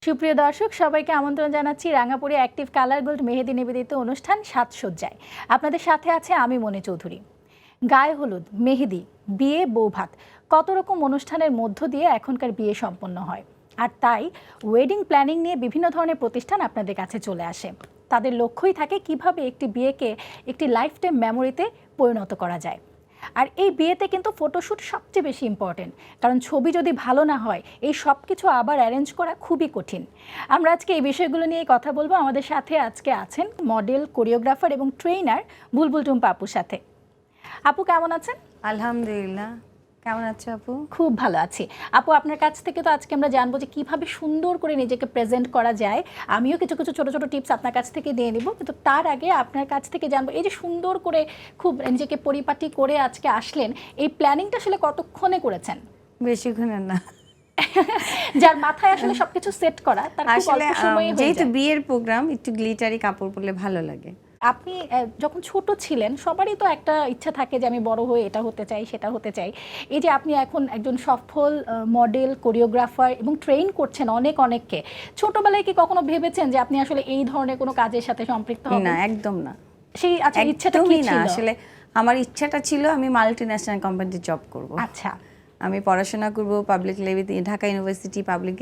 সুপ্রিয় দর্শক সবাইকে আমন্ত্রণ জানাচ্ছি রাঙাপুরে অ্যাক্টিভ কালার গোল্ড মেহেদি নিবেদিত অনুষ্ঠান সাজসজ্জায়। আপনাদের সাথে আছে আমি মনি চৌধুরী। গায়ে হলুদ, মেহেদি, বিয়ে, বৌভাত, কত রকম অনুষ্ঠানের মধ্য দিয়ে এখনকার বিয়ে সম্পন্ন হয়। আর তাই ওয়েডিং প্ল্যানিং নিয়ে বিভিন্ন ধরনের প্রতিষ্ঠান আপনাদের কাছে চলে আসে। তাদের লক্ষ্যই থাকে কিভাবে একটি বিয়েকে একটি লাইফ টাইম মেমোরিতে পরিণত করা যায়। আর এই বিয়েতে কিন্তু ফটোশ্যুট সবচেয়ে বেশি ইম্পর্টেন্ট, কারণ ছবি যদি ভালো না হয় এই সব কিছু আবার অ্যারেঞ্জ করা খুবই কঠিন। আমরা আজকে এই বিষয়গুলো নিয়ে কথা বলবো। আমাদের সাথে আজকে আছেন মডেল, কোরিওগ্রাফার এবং ট্রেনার বুলবুল টুম্পা আপুর সাথে। আপু কেমন আছেন? আলহামদুলিল্লাহ। কেমন আছো আপু? খুব ভালো আছি। আপু আপনার কাছ থেকে তো আজকে আমরা জানবো যে কিভাবে সুন্দর করে নিজেকে প্রেজেন্ট করা যায়। আমিও কিছু কিছু ছোট ছোট টিপস আপনার কাছ থেকে দিয়ে নিব, কিন্তু তার আগে আপনার কাছ থেকে জানবো এই যে সুন্দর করে খুব নিজেকে পরিপাটি করে আজকে আসলেন, এই প্ল্যানিংটা আসলে কতক্ষণে করেছেন? বেশিক্ষণের না। যার মাথায় আসলে সবকিছু সেট করা তার খুব আসলে অল্প সময়ে হয়ে যেহেতু যায়। বিয়ের প্রোগ্রাম, একটু গ্লিটারি কাপড় পরলে ভালো লাগে। আপনি যখন ছোট ছিলেন সবারই তো একটা ইচ্ছা থাকে যে আমি বড় হয়ে এটা হতে চাই সেটা হতে চাই। এই যে আপনি এখন একজন সফল মডেল, কোরিওগ্রাফার এবং ট্রেন করছেন অনেককে, ছোটবেলায় কি কখনো ভেবেছেন যে আপনি আসলে এই ধরনের কোনো কাজের সাথে সম্পৃক্ত হবেন? না, একদম না। সেই আচ্ছা ইচ্ছাটা কি একদমই না। ছিল? আসলে আমার ইচ্ছাটা ছিল আমি মাল্টি ন্যাশনাল কোম্পানিতে জব করব। আচ্ছা, আমি পড়াশোনা করব, পাবলিক লাইব্রেরিতে, ঢাকা ইউনিভার্সিটি পাবলিক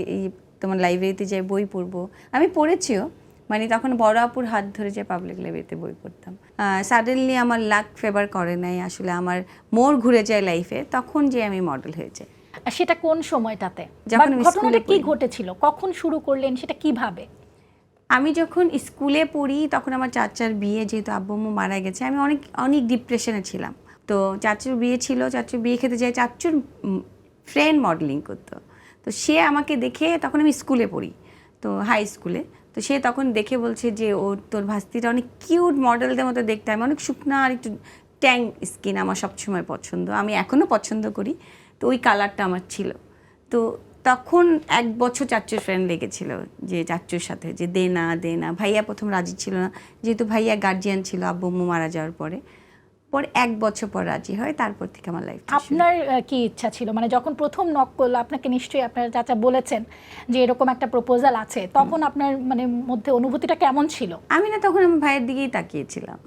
তোমার লাইব্রেরিতে যাই বই পড়বো। আমি পড়েছিও, মানে তখন বড় আপুর হাত ধরে যে পাবলিক লাইব্রেরিতে বই পড়তাম। সাডেনলি আমার লাক ফেভার করে নাই, আসলে আমার মোড় ঘুরে যায় লাইফে, তখন যে আমি মডেল হয়ে যাই। সেটা কোন সময়টাতে? যখন আমি ঘটনাটা স্কুলে কি পড়ি। ঘটেছিল? কখন শুরু করলেন, সেটা কিভাবে? আমি যখন স্কুলে পড়ি তখন আমার চাচার বিয়ে, যেহেতু আব্বু আম্মু মারা গেছে, আমি অনেক অনেক ডিপ্রেশনে ছিলাম। তো চাচুর বিয়ে ছিল, চাচুর বিয়ে খেতে যাই, চাচুর ফ্রেন্ড মডেলিং করতো। তো সে আমাকে দেখে, তখন আমি স্কুলে পড়ি, তো হাই স্কুলে, তো সে তখন দেখে বলছে যে ও তোর ভাস্তিটা অনেক কিউট মডেলদের মতো দেখতে, আমি অনেক শুকনা আর একটু ট্যাং স্কিন, আমার সবসময় পছন্দ, আমি এখনও পছন্দ করি। তো ওই কালারটা আমার ছিল। তো তখন 1 বছর চাচ্চুর ফ্রেন্ড লেগেছিল যে চাচ্চুর সাথে যে দে না। ভাইয়া প্রথম রাজি ছিল না, যেহেতু ভাইয়া গার্জিয়ান ছিল আব্বু আম্মু মারা যাওয়ার পরে 1 বছর পর রাজি হয়। তারপর থেকে আমার লাইফ। আপনার কি ইচ্ছা ছিল, মানে যখন প্রথম নক করলো আপনাকে নিশ্চয়ই আপনার চাচা বলেছেন যে এরকম একটা প্রপোজাল আছে, তখন আপনার মানে মধ্যে অনুভূতিটা কেমন ছিল? আমি না, তখন আমার ভাইয়ের দিকেই তাকিয়েছিলাম।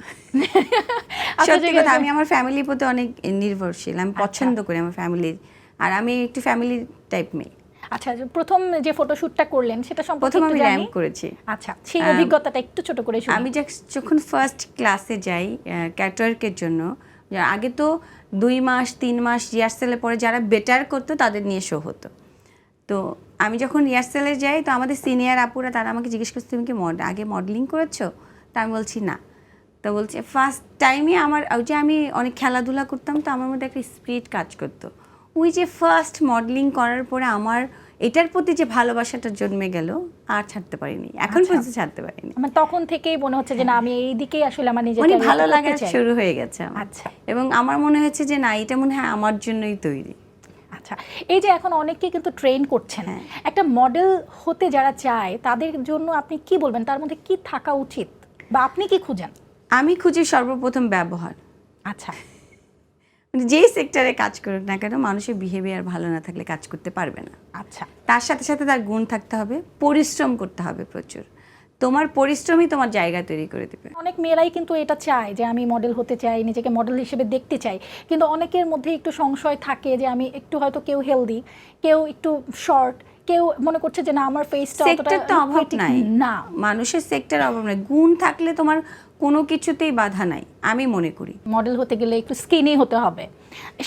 আচ্ছা, সত্যি কথা, আমি আমার ফ্যামিলির প্রতি অনেক নির্ভরশীল, আমি পছন্দ করি আমার ফ্যামিলির, আর আমি একটু ফ্যামিলি টাইপ মেয়ে। আচ্ছা, প্রথম যে ফটোশুটটা করলেন সেটা সম্পর্কে প্রথম একটু আমি জানি। র্যাম্প করেছি। আচ্ছা, সেই অভিজ্ঞতাটা একটু ছোট করে শুনি। আমি যখন ফার্স্ট ক্লাসে যাই ক্যাটারওয়ার্কের জন্য, আগে তো 2 মাস 3 মাস রিহার্সেলের পরে যারা বেটার করতো তাদের নিয়ে শো হতো। তো আমি যখন রিহার্সেলে যাই, তো আমাদের সিনিয়র আপুরা তারা আমাকে জিজ্ঞেস করছে তুমি কি আগে মডেলিং করেছো? তা আমি বলছি না। তো বলছে ফার্স্ট টাইমে আমার ওই যে আমি অনেক খেলাধুলা করতাম, তো আমার মধ্যে একটা স্পিরিট কাজ করতো। ওই যে ফার্স্ট মডেলিং করার পরে আমার এটার প্রতি যে ভালোবাসাটা জন্মে গেল, আর ছাড়তে পারিনি, এখন পর্যন্ত ছাড়তে পারিনি। মানে তখন থেকেই মনে হচ্ছে যে না, আমি এই দিকেই আসলে আমার নিজেকে মানে ভালো লাগা শুরু হয়ে গেছে আমার। আচ্ছা, এবং আমার মনে হয়েছে যে না, এটা মনে হয় আমার জন্যই তৈরি। আচ্ছা, এই যে এখন অনেকেই কিন্তু ট্রেন করছেন, একটা মডেল হতে যারা চায় তাদের জন্য আপনি কি বলবেন, তার মধ্যে কি থাকা উচিত বা আপনি কি খুঁজেন? আমি খুঁজি সর্বপ্রথম ব্যবহার। আচ্ছা, যেই সেক্টরে কাজ করুক না কেন, মানুষের বিহেভিয়ার ভালো না থাকলে কাজ করতে পারবে না। আচ্ছা, তার সাথে সাথে তার গুণ থাকতে হবে, পরিশ্রম করতে হবে প্রচুর। তোমার পরিশ্রমই তোমার জায়গা তৈরি করে দেবে। অনেক মেয়েরাই কিন্তু এটা চায় যে আমি মডেল হতে চাই, নিজেকে মডেল হিসেবে দেখতে চাই, কিন্তু অনেকের মধ্যে একটু সংশয় থাকে যে আমি একটু হয়তো কেউ হেলদি, কেউ একটু শর্ট, কেউ মনে করছে যে না আমার ফেসটা সেক্টর তো অভাব নাই, না মানুষের সেক্টর অভাব নাই, গুণ থাকলে তোমার কোনো কিছুতেই বাধা নাই আমি মনে করি। মডেল হতে গেলে একটু স্কিনি হতে হবে,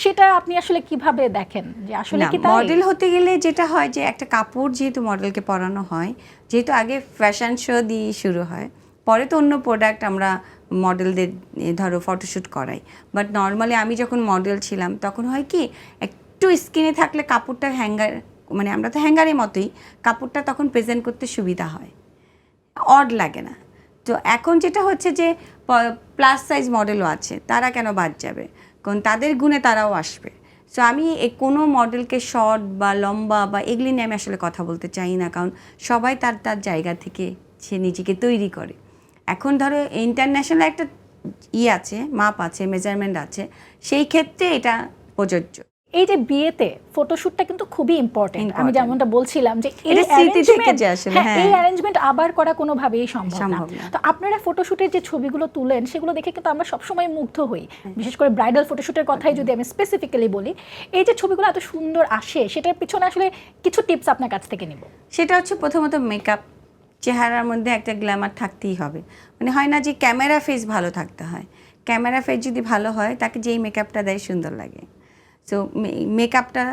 সেটা আপনি আসলে কিভাবে দেখেন যে আসলে কি তাই? মডেল হতে গেলে যেটা হয় যে একটা কাপড় যেহেতু মডেলকে পরানো হয়, যেহেতু আগে ফ্যাশন শো দিয়ে শুরু হয়, পরে তো অন্য প্রোডাক্ট আমরা মডেলদের ধরো ফটোশ্যুট করাই। বাট নর্মালি আমি যখন মডেল ছিলাম তখন হয় কি, একটু স্কিনে থাকলে কাপড়টা হ্যাঙ্গার, মানে আমরা তো হ্যাঙ্গারের মতোই, কাপড়টা তখন প্রেজেন্ট করতে সুবিধা হয়, অড লাগে না। তো এখন যেটা হচ্ছে যে প্লাস সাইজ মডেলও আছে, তারা কেন বাদ যাবে, কারণ তাদের গুণে তারাও আসবে। সো আমি কোনো মডেলকে শর্ট বা লম্বা বা এগুলি নিয়ে আমি আসলে কথা বলতে চাই না, কারণ সবাই তার তার জায়গা থেকে সে নিজেকে তৈরি করে। এখন ধরো ইন্টারন্যাশনাল একটা আছে, মাপ আছে, মেজারমেন্ট আছে, সেই ক্ষেত্রে এটা প্রযোজ্য। এই যে বিয়েতে ফটোশুটটা কিন্তু খুবই ইম্পর্টেন্ট, আমি যেমনটা বলছিলাম যে এটা স্মৃতি থেকে যায় আসলে, হ্যাঁ। এই অ্যারেঞ্জমেন্ট আবার করা কোনোভাবেই সম্ভব না। সম্ভব না। তো আপনারা ফটোশুটের যে ছবিগুলো তুলেন সেগুলো দেখে কিন্তু আমরা সবসময় মুগ্ধ হই, বিশেষ করে ব্রাইডাল ফটোশুটের কথাই যদি আমি স্পেসিফিক্যালি বলি, এই যে ছবিগুলো এত সুন্দর আসে সেটার পিছনে আসলে কিছু টিপস আপনার কাছ থেকে নিব। সেটা হচ্ছে প্রথমত মেকআপ, চেহারার মধ্যে একটা গ্ল্যামার থাকতেই হবে। মানে হয় না যে ক্যামেরা ফেস ভালো থাকতে হয়, ক্যামেরা ফেস যদি ভালো হয় তাকে যেই মেকআপটা দেয় সুন্দর লাগে। সো মেকআপটা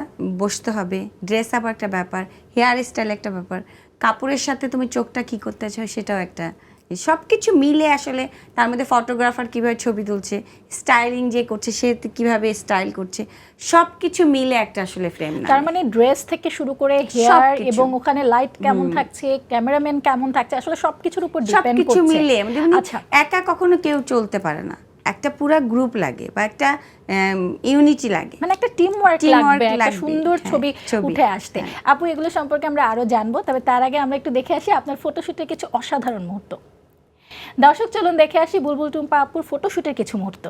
বসতে হবে, ড্রেস আপ একটা ব্যাপার, হেয়ার স্টাইল একটা ব্যাপার, কাপড়ের সাথে তুমি চোখটা কী করতে চাও সেটাও একটা, সব কিছু মিলে আসলে তার মধ্যে ফটোগ্রাফার কীভাবে ছবি তুলছে, স্টাইলিং যে করছে সে কীভাবে স্টাইল করছে, সব কিছু মিলে একটা আসলে ফ্রেম। তার মানে ড্রেস থেকে শুরু করে হেয়ার এবং ওখানে লাইট কেমন থাকছে, ক্যামেরাম্যান কেমন থাকছে, আসলে সবকিছুর উপর ডিপেন্ড করছে। সবকিছু মিলে আচ্ছা, একা কখনো কেউ চলতে পারে না, একটা পুরো গ্রুপ লাগে বা একটা ইউনিটি লাগে, মানে একটা টিম ওয়ার্ক লাগবে একটা সুন্দর ছবি উঠে আসতে। আপু এগুলো সম্পর্কে আমরা আরো জানবো, তবে তার আগে আমরা একটু দেখে আসি আপনার ফটোশুটের কিছু অসাধারণ মুহূর্ত। দর্শক চলুন দেখে আসি বুলবুল টুম্পা আপুর ফটোশুটের কিছু মুহূর্ত।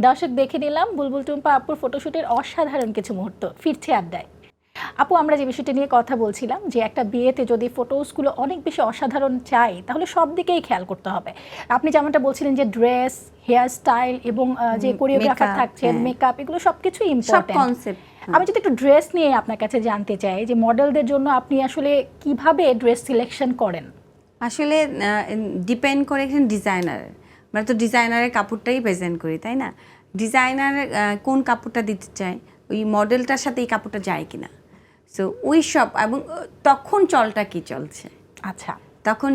দর্শক দেখে নিলাম বুলবুল টুম্পা আপুর ফটোশুটের অসাধারণ কিছু মুহূর্ত। ফিরছে আড্ডায়। আপু আমরা যে বিষয়টা নিয়ে কথা বলছিলাম যে একটা বিয়েতে যদি ফটোসগুলো অনেক বেশি অসাধারণ চাই তাহলে সব দিকেই খেয়াল করতে হবে। আপনি যেমনটা বলছিলেন যে ড্রেস, হেয়ার স্টাইল এবং যে কোরিওগ্রাফার থাকছেন, মেকআপ, এগুলো সবকিছুই ইম্পর্টেন্ট। আমি যদি একটু ড্রেস নিয়ে আপনার কাছে জানতে চাই যে মডেলদের জন্য আপনি আসলে কিভাবে ড্রেস সিলেকশন করেন? আসলে ডিপেন্ড করে এখানে ডিজাইনারের, আমরা তো ডিজাইনারের কাপড়টাই প্রেজেন্ট করি, তাই না? ডিজাইনার কোন কাপড়টা দিতে চায়, ওই মডেলটার সাথে এই কাপড়টা যায় কিনা, সো ওই সব, এবং তখন চলটা কি চলছে, আচ্ছা, তখন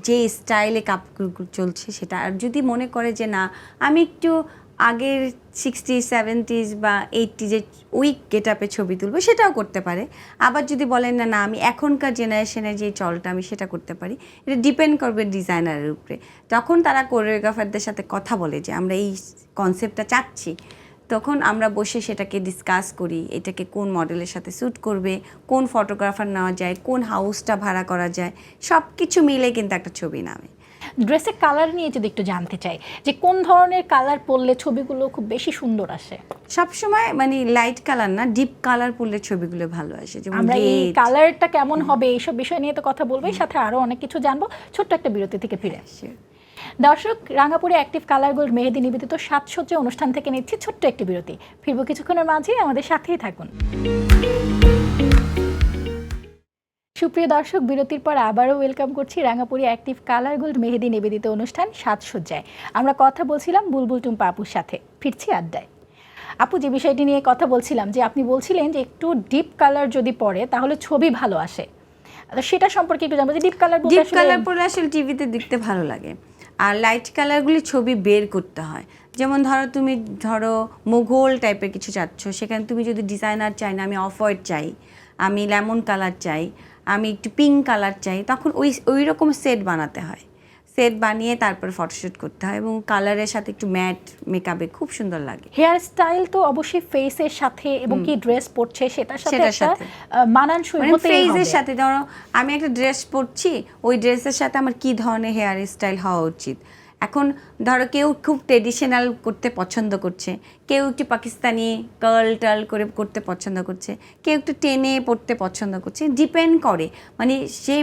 যে স্টাইলে কাপড় চলছে সেটা। আর যদি মনে করে যে না আমি একটু আগের 60s 70s বা 80s ওই গেট আপে ছবি তুলবো, সেটাও করতে পারে। আবার যদি বলেন না না আমি এখনকার জেনারেশনের যে চলটা আমি সেটা করতে পারি, এটা ডিপেন্ড করবে ডিজাইনারের উপরে। তখন তারা কোরিওগ্রাফারদের সাথে কথা বলে যে আমরা এই কনসেপ্টটা চাচ্ছি, তখন আমরা বসে সেটাকে ডিসকাস করি, এটাকে কোন মডেলের সাথে স্যুট করবে, কোন ফটোগ্রাফার নেওয়া যায়, কোন হাউসটা ভাড়া করা যায়, সব কিছু মিলে কিন্তু একটা ছবি নামে। ড্রেসের কালার নিয়ে যদি একটু জানতে চাই যে কোন ধরনের কালার পরলে ছবিগুলো খুব বেশি সুন্দর আসে? সবসময় মানে লাইট কালার না, ডিপ কালার পরলে ছবিগুলো ভালো আসে। যেমন আমরা এই কালারটা কেমন হবে এইসব বিষয় নিয়ে তো কথা বলবোই, সাথে আরো অনেক কিছু জানবো ছোট্ট একটা বিরতি থেকে ফিরে। দর্শক, রাঙাপুরে অ্যাক্টিভ কালার গোল্ড মেহেদি নিবেদিত সাজসজ্জা অনুষ্ঠান থেকে নিচ্ছি ছোট্ট একটি বিরতি। ফিরবো কিছুক্ষণের মাঝে, আমাদের সাথেই থাকুন। সুপ্রিয় দর্শক, বিরতির পর আবারও ওয়েলকাম করছি রাঙাপুরি অ্যাক্টিভ কালার গোল্ড মেহেদি নিবেদিত অনুষ্ঠান সাজসজ্জায়। আমরা কথা বলছিলাম বুলবুল টুম্পা আপুর সাথে। ফিরছি আড্ডায়। আপু যে বিষয়টি নিয়ে কথা বলছিলাম যে আপনি বলছিলেন যে একটু ডিপ কালার যদি পড়ে তাহলে ছবি ভালো আসে, সেটা সম্পর্কে একটু জানবো যে ডিপ কালার পড়লে আসলে টিভিতে দেখতে ভালো লাগে, আর লাইট কালারগুলি ছবি বের করতে হয়। যেমন তুমি ধরো মোগল টাইপের কিছু চাচ্ছ, সেখানে তুমি যদি ডিজাইনার চাই না আমি অফ হোয়াইট চাই, আমি লেমন কালার চাই, আমি একটু পিঙ্ক কালার চাই, তখন ওই রকম সেট বানাতে হয়। সেট বানিয়ে তারপর ফটোশ্যুট করতে হয়, এবং কালারের সাথে একটু ম্যাট মেকআপে খুব সুন্দর লাগে। হেয়ার স্টাইল তো অবশ্যই ফেসের সাথে এবং কি ড্রেস পরছে সেটার সাথে মানানসই হতেই হবে। ফেসের সাথে ধরো আমি একটা ড্রেস পরছি, ওই ড্রেসের সাথে আমার কি ধরনের হেয়ার স্টাইল হওয়া উচিত। এখন ধরো কেউ খুব ট্রেডিশনাল করতে পছন্দ করছে, কেউ একটু পাকিস্তানি কার্ল টার্ল করে করতে পছন্দ করছে, কেউ একটু টেনে পড়তে পছন্দ করছে, ডিপেন্ড করে মানে সেই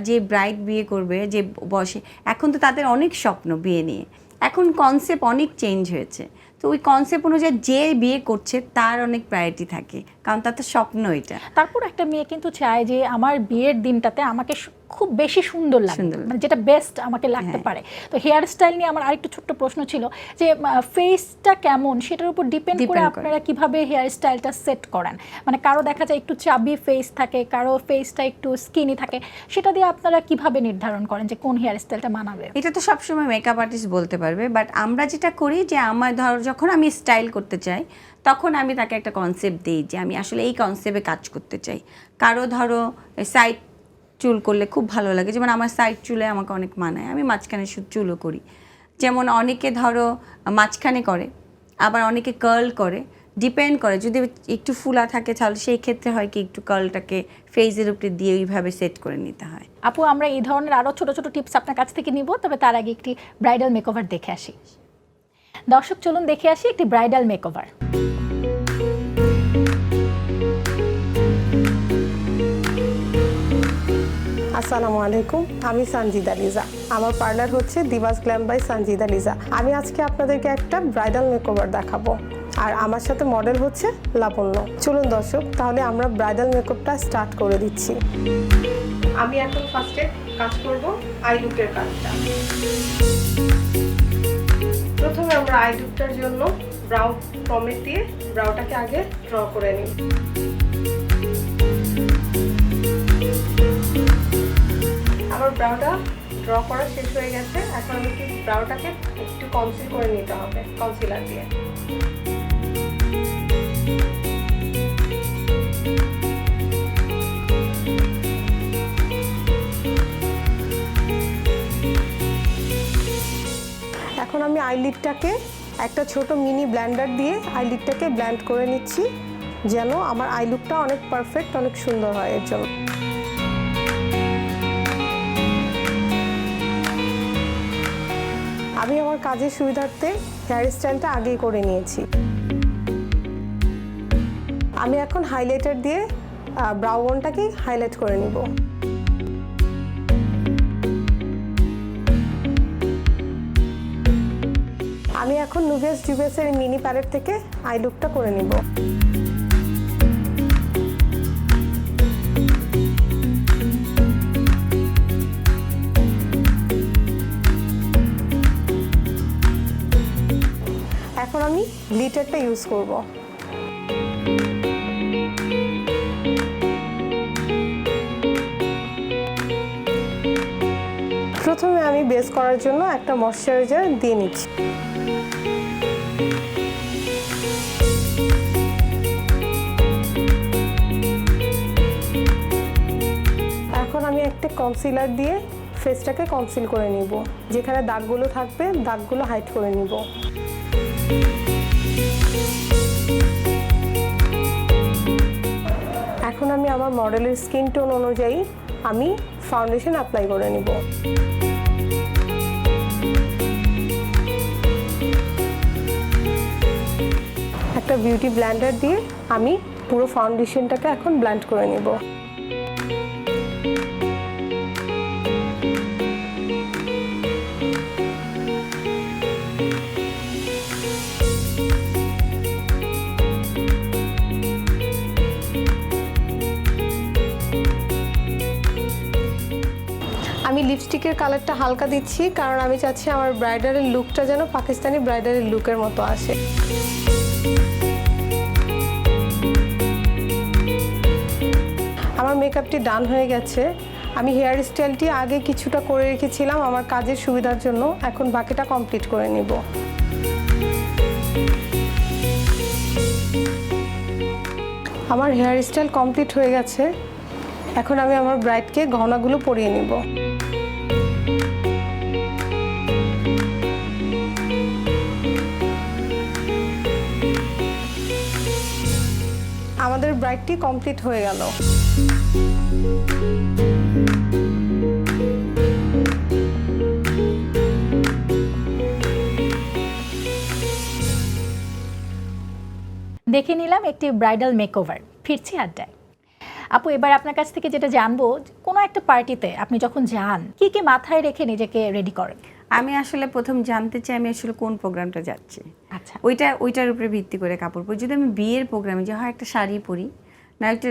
যে ব্রাইড বিয়ে করবে যে বসে, এখন তো তাদের অনেক স্বপ্ন বিয়ে নিয়ে, এখন কনসেপ্ট অনেক চেঞ্জ হয়েছে। তো ওই কনসেপ্ট অনুযায়ী যে বিয়ে করছে তার অনেক প্রায়োরিটি থাকে, কারণ তার তো স্বপ্ন এটা। তারপর একটা মেয়ে কিন্তু চায় যে আমার বিয়ের দিনটাতে আমাকে খুব বেশি সুন্দর লাগে, মানে যেটা বেস্ট আমাকে লাগতে পারে। তো হেয়ার স্টাইল নিয়ে আমার আরেকটু ছোট্ট প্রশ্ন ছিল যে ফেসটা কেমন সেটার উপর ডিপেন্ড করে আপনারা কিভাবে হেয়ার স্টাইলটা সেট করেন? মানে কারো দেখা যায় একটু চাবি ফেস থাকে, কারো ফেসটা একটু স্কিনি থাকে, সেটা দিয়ে আপনারা কিভাবে নির্ধারণ করেন যে কোন হেয়ার স্টাইলটা মানাবে? এটা তো সবসময় মেকআপ আর্টিস্ট বলতে পারবে, বাট আমরা যেটা করি যে আমার ধরো যখন আমি স্টাইল করতে চাই তখন আমি তাকে একটা কনসেপ্ট দিই যে আমি আসলে এই কনসেপ্টে কাজ করতে চাই। কারো ধরো সাইড চুল করলে খুব ভালো লাগে, যেমন আমার সাইড চুলে আমাকে অনেক মানায়, আমি মাঝখানে চুলও করি। যেমন অনেকে ধরো মাঝখানে করে, আবার অনেকে কার্ল করে, ডিপেন্ড করে। যদি একটু ফুলা থাকে তাহলে সেই ক্ষেত্রে হয় কি একটু কার্লটাকে ফেসের উপরে দিয়ে ওইভাবে সেট করে নিতে হয়। আপু, আমরা এই ধরনের আরও ছোট ছোট টিপস আপনার কাছ থেকে নিব, তবে তার আগে একটি ব্রাইডাল মেকওভার দেখে আসি। দর্শক চলুন দেখে আসি একটি ব্রাইডাল মেকওভার। আসসালামু আলাইকুম, আমি সঞ্জিদা লিজা। আমার পার্লার হচ্ছে দিবাস গ্ল্যাম বাই সঞ্জিদা লিজা। আমি আজকে আপনাদেরকে একটা ব্রাইডাল মেকওভার দেখাবো, আর আমার সাথে মডেল হচ্ছে লাবণ্য। চলুন দর্শক, তাহলে আমরা ব্রাইডাল মেকআপটা স্টার্ট করে দিচ্ছি। আমি এখন ফার্স্টে কাজ করব আই লুকের কাজটা। প্রথমে আমরা আই লুকটার জন্য ব্রাউ পমেড দিয়ে ব্রাউটাকে আগে ড্র করে নিই। আমার ব্রাউটা ড্র করা শেষ হয়ে গেছে। এখন আমাকে ব্রাউটাকে একটু কনসিল করে নিতে হবে কনসিলার দিয়ে। এখন আমি আইলিডটাকে একটা ছোট মিনি ব্লেন্ডার দিয়ে আইলিডটাকে ব্লেন্ড করে নিচ্ছি, যেন আমার আই লুকটা অনেক পারফেক্ট, অনেক সুন্দর হয়। এর জন্য আমি আমার কাজের সুবিধার্থে হেয়ার স্টাইলটা আগেই করে নিয়েছি। আমি এখন হাইলাইটার দিয়ে ব্রাউ বোনটাকে হাইলাইট করে নিব। আমি এখন নুভিয়াস জুভেসের মিনি প্যালেট থেকে আই লুকটা করে নিব। এখন আমি গ্লিটারটা ইউজ করব। প্রথমে আমি বেস করার জন্য একটা ময়শ্চারাইজার দিয়ে নিচ্ছি। এখন আমি একটা কনসিলার দিয়ে ফেসটাকে কনসিল করে নিব। যেখানে দাগগুলো থাকবে দাগগুলো হাইড করে নিব। এখন আমি আমার মডেলের স্কিন টোন অনুযায়ী আমি ফাউন্ডেশন অ্যাপ্লাই করে নিব। একটা বিউটি ব্লেন্ডার দিয়ে আমি পুরো ফাউন্ডেশনটাকে এখন ব্লেন্ড করে নিব। আমি লিপস্টিকের কালারটা হালকা দিচ্ছি, কারণ আমি চাচ্ছি আমার ব্রাইডালের লুকটা যেন পাকিস্তানি ব্রাইডালের লুকের মতো আসে। আমার মেকআপটি ডান হয়ে গেছে। আমি হেয়ার স্টাইলটি আগে কিছুটা করে রেখেছিলাম আমার কাজের সুবিধার জন্য, এখন বাকিটা কমপ্লিট করে নিব। আমার হেয়ার স্টাইল কমপ্লিট হয়ে গেছে। এখন আমি আমার ব্রাইডকে গহনাগুলো পরিয়ে নিব। আমাদের ব্রাইডটি কমপ্লিট হয়ে গেল। দেখে নিলাম একটি ব্রাইডাল মেকওভার। ফিরছি আড্ডায়। আপু, এবার আপনার কাছ থেকে যেটা জানবো, কোনো একটা পার্টিতে আপনি যখন যান কি কি মাথায় রেখে নিজেকে রেডি করেন? আমি আসলে প্রথম জানতে চাই আমি আসলে কোন প্রোগ্রামটা যাচ্ছি। আচ্ছা, ওইটার উপরে ভিত্তি করে কাপড় পরি। যদি আমি বিয়ের প্রোগ্রামে যে হয় একটা শাড়ি পরি, না একটা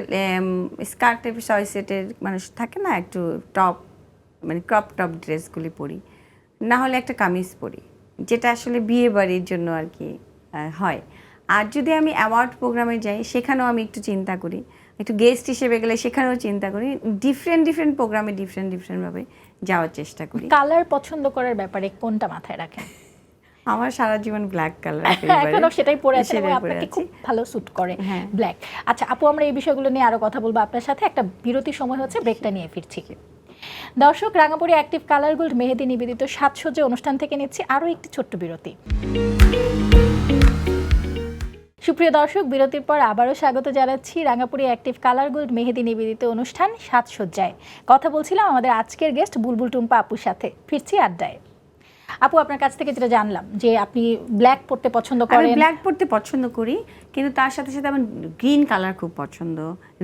স্কার্ট টাইপের ছয় সেটের মানুষ থাকে না, একটু টপ মানে ক্রপ টপ ড্রেসগুলি পরি, না হলে একটা কামিজ পরি, যেটা আসলে বিয়ে বাড়ির জন্য আর কি হয়। আর যদি আমি অ্যাওয়ার্ড প্রোগ্রামে যাই সেখানেও আমি একটু চিন্তা করি, একটু গেস্ট হিসেবে গেলে সেখানেও চিন্তা করি, ডিফারেন্ট প্রোগ্রামে ডিফারেন্টভাবে যাওয়ার চেষ্টা করি। কালার পছন্দ করার ব্যাপারে কোনটা মাথায় রাখেন? আমার সারা জীবন ব্ল্যাক কালার এখনো সেটাই পরে আছেন এবং আপনাকে খুব ভালো স্যুট করে ব্ল্যাক। আচ্ছা আপু, আমরা এই বিষয়গুলো নিয়ে আরো কথা বলবো আপনার সাথে। একটা বিরতি সময় হচ্ছে, ব্রেকটা নিয়ে ফিরছি। দর্শক, রাঙাপড়ি অ্যাক্টিভ কালার গোল্ড মেহেদি নিবেদিত সাজসজ্জা অনুষ্ঠান থেকে নিচ্ছি আরো একটি ছোট্ট বিরতি। সুপ্রিয় দর্শক, বিরতির পর আবারও স্বাগত জানাচ্ছি রাঙাপড়ি অ্যাক্টিভ কালার গোল্ড মেহেদি নিবেদিত অনুষ্ঠান সাজসজ্জায়। কথা বলছিলাম আমাদের আজকের গেস্ট বুলবুল টুম্পা আপুর সাথে। ফিরছি আড্ডায়। আপু, আপনার কাছ থেকে যেটা জানলাম যে আপনি ব্ল্যাক পড়তে পছন্দ করেন। আমি ব্ল্যাক পড়তে পছন্দ করি, কিন্তু তার সাথে সাথে আমার গ্রিন কালার খুব পছন্দ,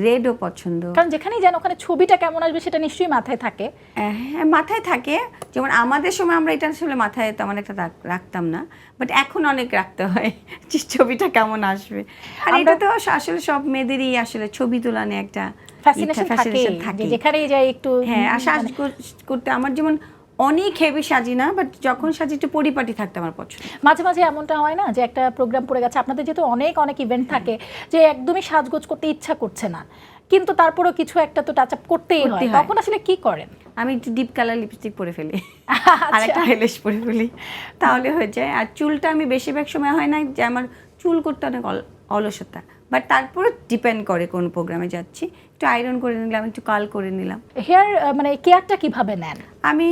রেডও পছন্দ। কারণ যেখানেই যান ওখানে ছবিটা কেমন আসবে সেটা নিশ্চয়ই মাথায় থাকে। হ্যাঁ, মাথায় থাকে। যেমন আমাদের সময় আমরা এটা আসলে মাথায় তেমন একটা রাখতাম না, বাট এখন অনেক রাখতে হয় যে ছবিটা কেমন আসবে। আর এটা তো আসলে সব মেয়েদেরই আসলে ছবি তোলা নিয়ে একটা ফ্যাসিনেশন থাকে, যেখানেই যাই একটু। হ্যাঁ, আর সাজ করতে আমার যেমন অনেক হেভি সাজি না, বাট যখন সাজি একটু পরিপাটি থাকতে আমার পছন্দ। মাঝে মাঝে এমনটা হয় না যে একটা প্রোগ্রাম পড়ে গেছে, আপনাদের যেহেতু অনেক অনেক ইভেন্ট থাকে, যে একদমই সাজগোজ করতে ইচ্ছা করছে না, কিন্তু তারপরেও কিছু একটা তো টাচ আপ করতেই হয়, তখন আসলে কি করেন? আমি একটু ডিপ কালার লিপস্টিক পরে ফেলি, আর একটা আইল্যাশ পরে ফেলি, তাহলে হয়ে যায়। আর চুলটা আমি বেশিরভাগ সময় হয় না যে আমার চুল করতে অনেক অলসতা, বাট তারপরে ডিপেন্ড করে কোন প্রোগ্রামে যাচ্ছি। একটু আয়রন করে নিলাম, একটু কাল করে নিলাম। হেয়ার মানে কেয়ারটা কিভাবে নেন? আমি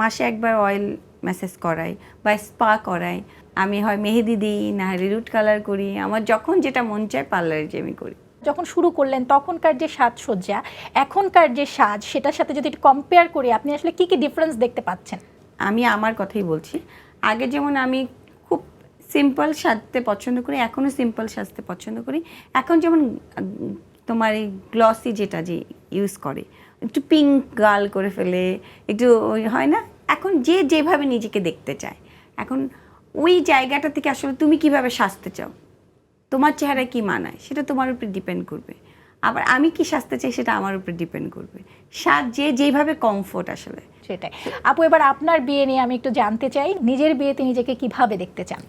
মাসে একবার অয়েল ম্যাসেজ করাই বা স্পা করাই। আমি হয় মেহেদি দিই, না রুট কালার করি, আমার যখন যেটা মন চায় পার্লারে যে আমি করি। যখন শুরু করলেন তখনকার যে সাজসজ্জা, এখনকার যে সাজ, সেটার সাথে যদি কম্পেয়ার করি, আপনি আসলে কি কি ডিফারেন্স দেখতে পাচ্ছেন? আমি আমার কথাই বলছি। আগে যেমন আমি খুব সিম্পল সাজতে পছন্দ করি, এখনও সিম্পল সাজতে পছন্দ করি। এখন যেমন তোমার এই গ্লসি যেটা যে ইউজ করে, একটু পিঙ্ক গাল করে ফেলে, একটু হয় না, এখন যে যেভাবে নিজেকে দেখতে চায়, এখন ওই জায়গাটা থেকে আসলে তুমি কিভাবে সাজতে চাও, তোমার চেহারায় কি মানায়, সেটা তোমার উপরে ডিপেন্ড করবে। আবার আমি কি সাজতে চাই সেটা আমার উপরে ডিপেন্ড করবে। সাজ যে যেভাবে কমফোর্ট আসলে সেটাই। আপু, এবার আপনার বিয়ে নিয়ে আমি একটু জানতে চাই, নিজের বিয়েতে নিজেকে কিভাবে দেখতে চান?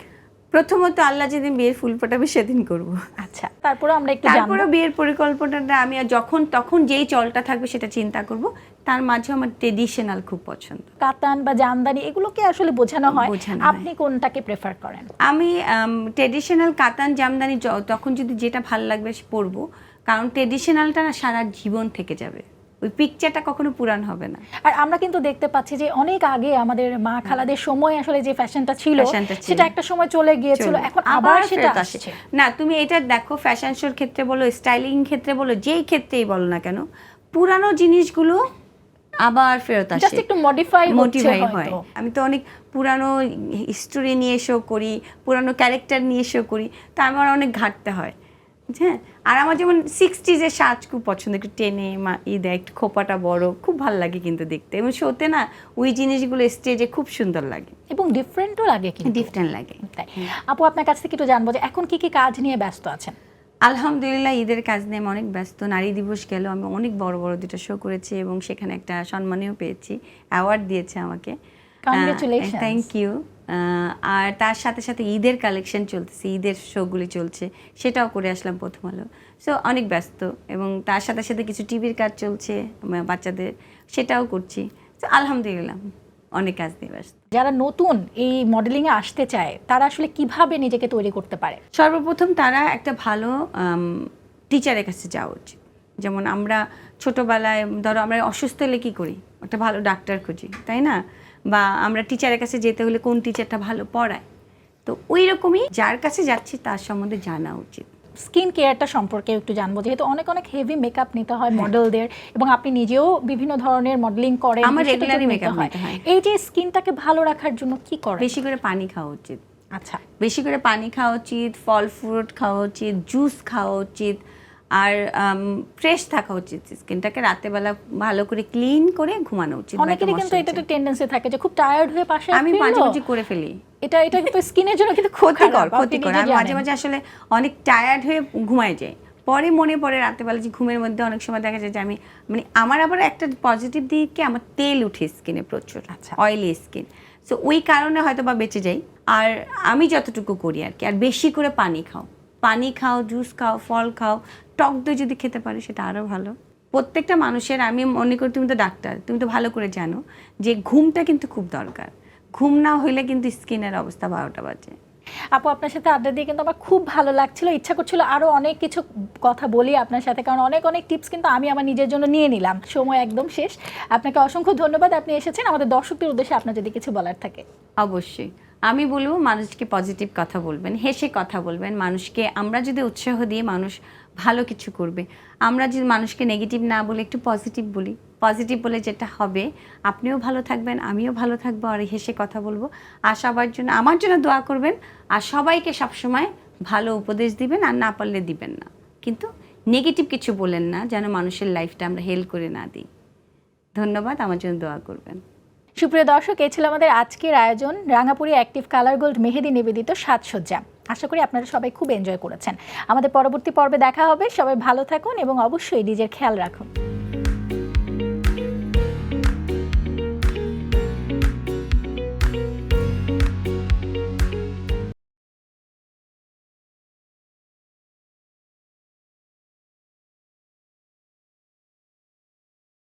প্রথমত আল্লাহ যেদিন বিয়ের ফুল ফোটাবে সেদিন করব। আচ্ছা, তারপরে আমরা একটু জানবো। তারপরে বিয়ের পরিকল্পনাটা আমি যখন তখন যেই চলটা থাকবে সেটা চিন্তা করব। তার মাঝে আমার ট্রেডিশনাল খুব পছন্দ। কাতান বা জামদানি এগুলোকে আসলে বোঝানো হয়, আপনি কোনটাকে প্রেফার করেন? আমি ট্রেডিশনাল কাতান জামদানি তখন যদি যেটা ভালো লাগবে পরবো, কারণ ট্রেডিশনালটা না সারা জীবন থেকে যাবে, ওই পিকচারটা কখনো পুরান হবে না। আর আমরা কিন্তু দেখতে পাচ্ছি যে অনেক আগে আমাদের মা খালাদের সময় আসলে যে ফ্যাশনটা ছিল সেটা একটা সময় চলে গিয়েছিল, এখন আবার সেটা আসছে। না, তুমি এটা দেখো, ফ্যাশন শোর ক্ষেত্রে বলো, স্টাইলিং ক্ষেত্রে বলো, যেই ক্ষেত্রেই বলো না কেন, পুরানো জিনিসগুলো আবার ফেরত আসে, জাস্ট একটু মডিফাই হয়। আমি তো অনেক পুরানো হিস্টোরি নিয়ে শো করি, পুরানো ক্যারেক্টার নিয়ে শো করি, তা আমার অনেক ঘাটতে হয়। হ্যাঁ, আর আমার যেমন 60s সাজ খুব পছন্দ, একটু টেনে দেয়, একটু খোপাটা বড়, খুব ভালো লাগে কিন্তু দেখতে। এবং শোতে না ওই জিনিসগুলো স্টেজে খুব সুন্দর লাগে এবং ডিফারেন্টও লাগে, কিন্তু ডিফারেন্ট লাগে। আপু, আপনার কাছ থেকে একটু জানবো যে এখন কি কি কাজ নিয়ে ব্যস্ত আছেন? আলহামদুলিল্লাহ, ঈদের কাজ নিয়ে আমি অনেক ব্যস্ত। নারী দিবস গেল, আমি অনেক বড় বড় দুটো শো করেছি এবং সেখানে একটা সম্মানীয় পেয়েছি, অ্যাওয়ার্ড দিয়েছে আমাকে। কংগ্রেচুলেশনস। Thank you. আর তার সাথে সাথে ঈদের কালেকশন চলতেছে, ঈদের শোগুলি চলছে, সেটাও করে আসলাম প্রথম আলো। সো অনেক ব্যস্ত, এবং তার সাথে সাথে কিছু টিভির কাজ চলছে বাচ্চাদের, সেটাও করছি। তো আলহামদুলিল্লাহ অনেক কাজ নিয়ে ব্যস্ত। যারা নতুন এই মডেলিংয়ে আসতে চায় তারা আসলে কিভাবে নিজেকে তৈরি করতে পারে? সর্বপ্রথম তারা একটা ভালো টিচারের কাছে যাওয়া উচিত। যেমন আমরা ছোটোবেলায় ধরো আমরা অসুস্থ হলে কী করি, একটা ভালো ডাক্তার খুঁজি, তাই না? বা আমরা টিচারের কাছে যেতে হলে কোন টিচারটা ভালো পড়ায়, তো ওই রকমই যার কাছে যাচ্ছি তার সম্বন্ধে জানা উচিত। স্কিন কেয়ারটা সম্পর্কে একটু জানবো, যেহেতু অনেক অনেক হেভি মেকআপ নিতে হয় মডেলদের, এবং আপনি নিজেও বিভিন্ন ধরনের মডেলিং করেন, আমার রেগুলারই মেকআপ নিতে হয়। এই যে স্কিনটাকে ভালো রাখার জন্য কি করেন? বেশি করে পানি খাওয়া উচিত। আচ্ছা, বেশি করে পানি খাওয়া উচিত, ফল ফ্রুট খাওয়া উচিত, জুস খাওয়া উচিত, আর ফ্রেশ থাকা উচিত। স্কিনটাকে রাতে বেলা ভালো করে ক্লিন করে ঘুমানো উচিত। অনেকেরই কিন্তু এটা তো টেন্ডেন্সি থাকে যে খুব টায়ার্ড হয়ে পাশে আমি মাঝে মাঝে করে ফেলি, এটা কিন্তু স্কিনের জন্য কিন্তু ক্ষতিকর। আমি মাঝে মাঝে আসলে অনেক টায়ার্ড হয়ে ঘুমায় যাই, পরে মনে পড়ে রাতেবেলা যে ঘুমের মধ্যে অনেক সময় দেখা যায় যে আমি আমার আবার একটা পজিটিভ দিকে আমার তেল উঠে স্কিনে প্রচুর, অয়েলি স্কিন। সো ওই কারণে হয়তো বা বেঁচে যাই। আর আমি যতটুকু করি আর কি, আর বেশি করে পানি খাও, জুস খাও, ফল খাও, টক দই যদি খেতে পারি সেটা আরও ভালো। প্রত্যেকটা মানুষের, আমি মনে করি, তুমি তো ডাক্তার, তুমি তো ভালো করে জানো যে ঘুমটা কিন্তু খুব দরকার। ঘুম না হইলে কিন্তু স্কিনের অবস্থা 12টা বাজে। আপু আপনার সাথে আড্ডা দিয়ে কিন্তু আমার খুব ভালো লাগছিল, ইচ্ছা করছিল আরো অনেক কিছু কথা বলি আপনার সাথে, কারণ অনেক অনেক টিপস কিন্তু আমি আমার নিজের জন্য নিয়ে নিলাম। সময় একদম শেষ, আপনাকে অসংখ্য ধন্যবাদ, আপনি এসেছেন। আমাদের দর্শকদের উদ্দেশ্যে আপনার যদি কিছু বলার থাকে। অবশ্যই আমি বলবো মানুষকে পজিটিভ কথা বলবেন, হেসে কথা বলবেন। মানুষকে আমরা যদি উৎসাহ দিয়ে মানুষ ভালো কিছু করবে, আমরা যদি মানুষকে নেগেটিভ না বলে একটু পজিটিভ বলি, পজিটিভ বলে যেটা হবে আপনিও ভালো থাকবেন, আমিও ভালো থাকবো, আর হেসে কথা বলবো। আর সবার জন্য আমার জন্য দোয়া করবেন, আর সবাইকে সবসময় ভালো উপদেশ দিবেন, আর না পারলে দিবেন না, কিন্তু নেগেটিভ কিছু বলেন না, যেন মানুষের লাইফটা আমরা হেল করে না দিই। ধন্যবাদ, আমার জন্য দোয়া করবেন। সুপ্রিয় দর্শক, এই ছিল আমাদের আজকের আয়োজন, রাঙাপুরি অ্যাক্টিভ কালার গোল্ড মেহেদি নিবেদিত সাজসজ্জা। আশা করি আপনারা সবাই খুব এনজয় করেছেন। আমাদের পরবর্তী পর্বে দেখা হবে। সবাই ভালো থাকুন এবং অবশ্যই নিজের খেয়াল রাখুন।